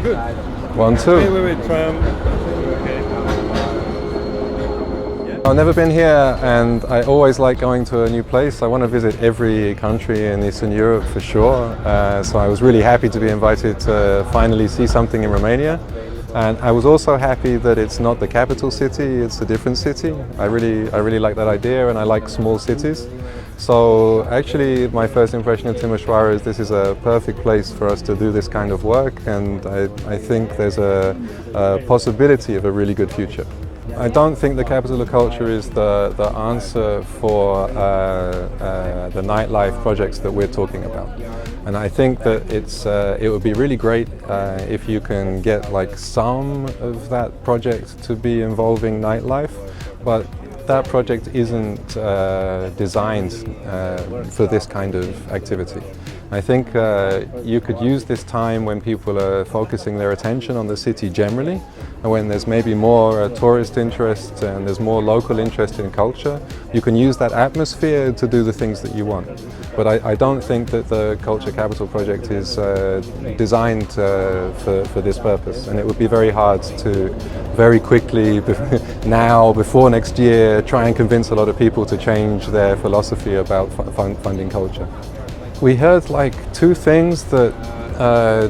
Good. 1, 2. Wait. Okay. I've never been here, and I always like going to a new place. I want to visit every country in Eastern Europe for sure. So I was really happy to be invited to finally see something in Romania. And I was also happy that it's not the capital city, it's a different city. I really like that idea, and I like small cities. So actually my first impression of Timisoara is this is a perfect place for us to do this kind of work, and I think there's a possibility of a really good future. I don't think the capital of culture is the answer for the nightlife projects that we're talking about. And I think that it would be really great if you can get like some of that project to be involving nightlife, but that project isn't designed for this kind of activity. I think you could use this time when people are focusing their attention on the city generally, and when there's maybe more tourist interest and there's more local interest in culture, you can use that atmosphere to do the things that you want. But I don't think that the Culture Capital project is designed for this purpose, and it would be very hard to very quickly, now, before next year, try and convince a lot of people to change their philosophy about funding culture. We heard like two things that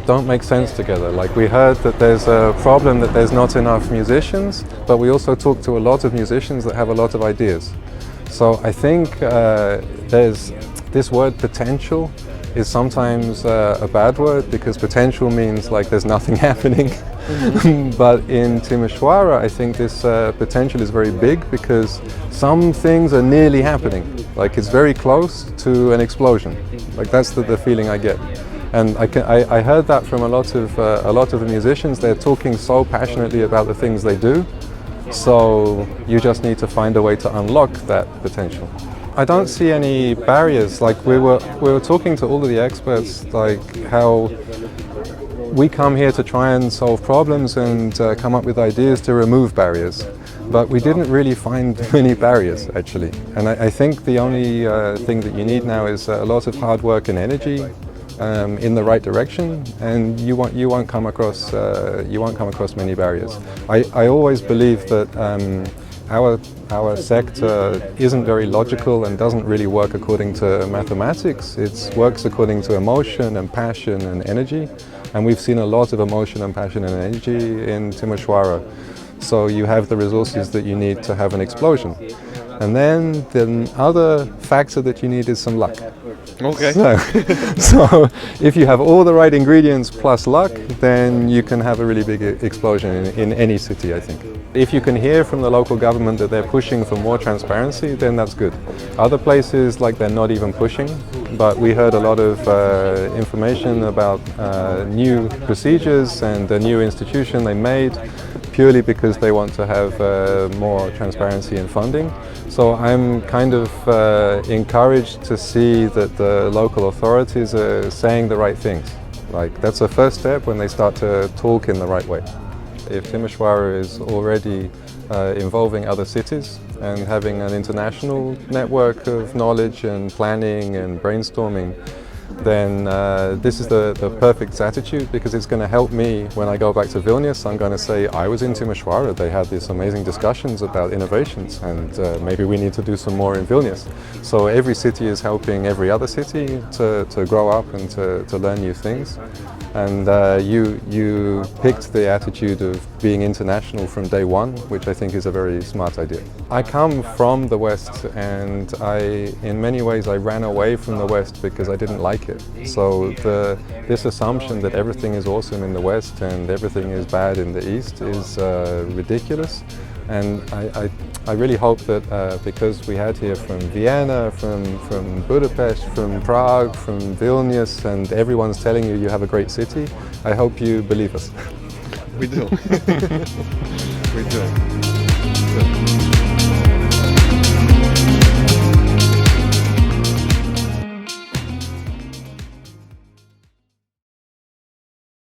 don't make sense together. Like, we heard that there's a problem that there's not enough musicians, but we also talked to a lot of musicians that have a lot of ideas. So I think there's this word potential is sometimes a bad word, because potential means like there's nothing happening. But in Timisoara, I think this potential is very big, because some things are nearly happening. Like, it's very close to an explosion. Like, that's the feeling I get. And I heard that from a lot of the musicians. They're talking so passionately about the things they do. So you just need to find a way to unlock that potential. I don't see any barriers. Like, we were talking to all of the experts, like how we come here to try and solve problems and come up with ideas to remove barriers. But we didn't really find many barriers, actually. And I think the only thing that you need now is a lot of hard work and energy in the right direction, and you won't come across many barriers. I always believe that our sector isn't very logical and doesn't really work according to mathematics. It works according to emotion and passion and energy, and we've seen a lot of emotion and passion and energy in Timisoara. So you have the resources that you need to have an explosion. And then the other factor that you need is some luck. Okay. So if you have all the right ingredients plus luck, then you can have a really big explosion in any city, I think. If you can hear from the local government that they're pushing for more transparency, then that's good. Other places, like, they're not even pushing, but we heard a lot of information about new procedures and a new institution they made purely because they want to have more transparency in funding. So I'm kind of encouraged to see that the local authorities are saying the right things. Like, that's a first step when they start to talk in the right way. If Timisoara is already involving other cities and having an international network of knowledge and planning and brainstorming, then this is the perfect attitude, because it's going to help me when I go back to Vilnius. I'm going to say, I was in Timisoara, they had these amazing discussions about innovations, and maybe we need to do some more in Vilnius. So every city is helping every other city to grow up and to learn new things. And you picked the attitude of being international from day one, which I think is a very smart idea. I come from the West, and in many ways I ran away from the West because I didn't like it. So this assumption that everything is awesome in the West and everything is bad in the East is ridiculous. And I really hope that because we had here from Vienna, from Budapest, from Prague, from Vilnius, and everyone's telling you have a great city, I hope you believe us. We do. We do.